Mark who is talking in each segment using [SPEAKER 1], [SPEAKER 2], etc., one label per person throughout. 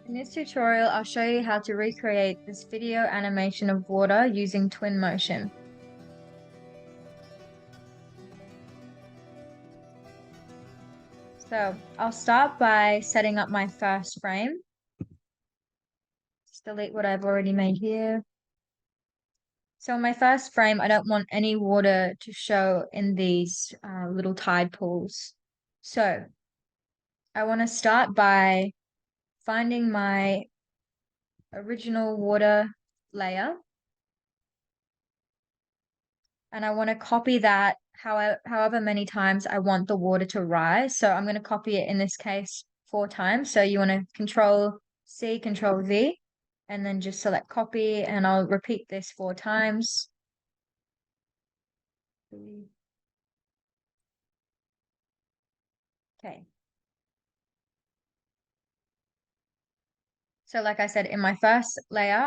[SPEAKER 1] In this tutorial, I'll show you how to recreate this video animation of water using Twinmotion. So I'll start by setting up my first frame. Just delete what I've already made here. So in my first frame, I don't want any water to show in these little tide pools. So I want to start by finding my original water layer. And I want to copy that however many times I want the water to rise. So I'm going to copy it in this case 4 times. So you want to Control C, Control V, and then just select copy, and I'll repeat this 4 times. Okay. So like I said, in my first layer,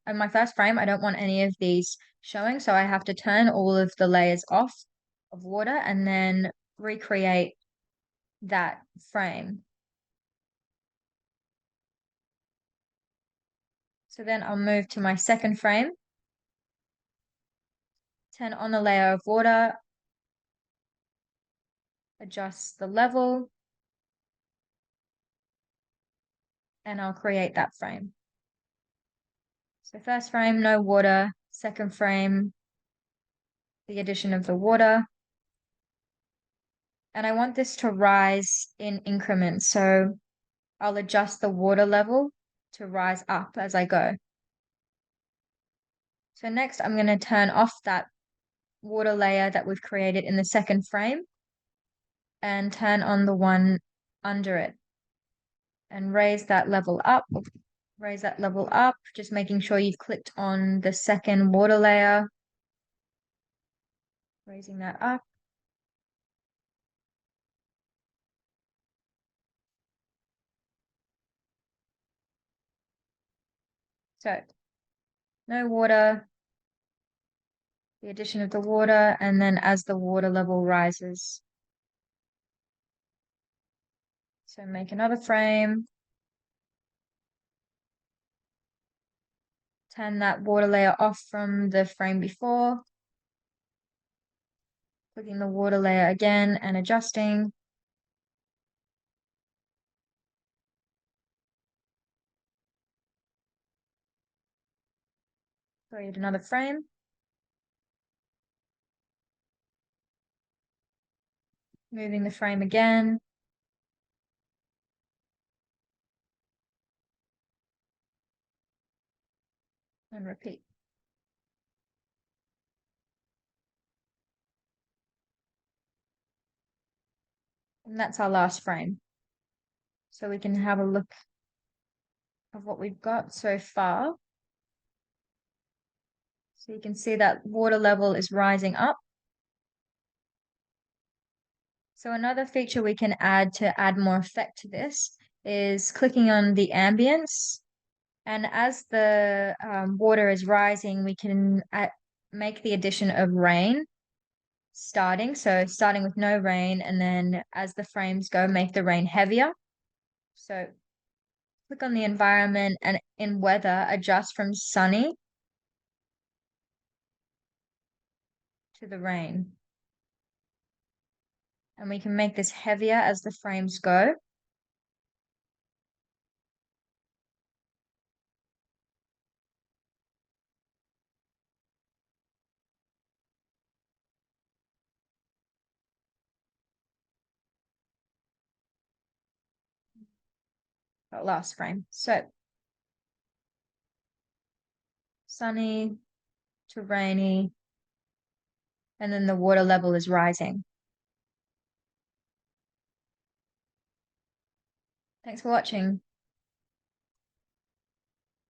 [SPEAKER 1] in my first frame, I don't want any of these showing. So I have to turn all of the layers off of water and then recreate that frame. So then I'll move to my second frame, turn on the layer of water, adjust the level, and I'll create that frame. So first frame, no water. Second frame, the addition of the water. And I want this to rise in increments. So I'll adjust the water level to rise up as I go. So next I'm going to turn off that water layer that we've created in the second frame and turn on the one under it and raise that level up, just making sure you've clicked on the second water layer, raising that up. So no water, the addition of the water, and then as the water level rises. So make another frame, turn that water layer off from the frame before, clicking the water layer again and adjusting. Create another frame. Moving the frame again. And repeat. And that's our last frame. So we can have a look of what we've got so far. So you can see that water level is rising up. So another feature we can add to add more effect to this is clicking on the ambience. And as the water is rising, we can make the addition of rain starting. So starting with no rain, and then as the frames go, make the rain heavier. So click on the environment, and in weather, adjust from sunny to the rain. And we can make this heavier as the frames go. That last frame. So sunny to rainy, and then the water level is rising. Thanks for watching.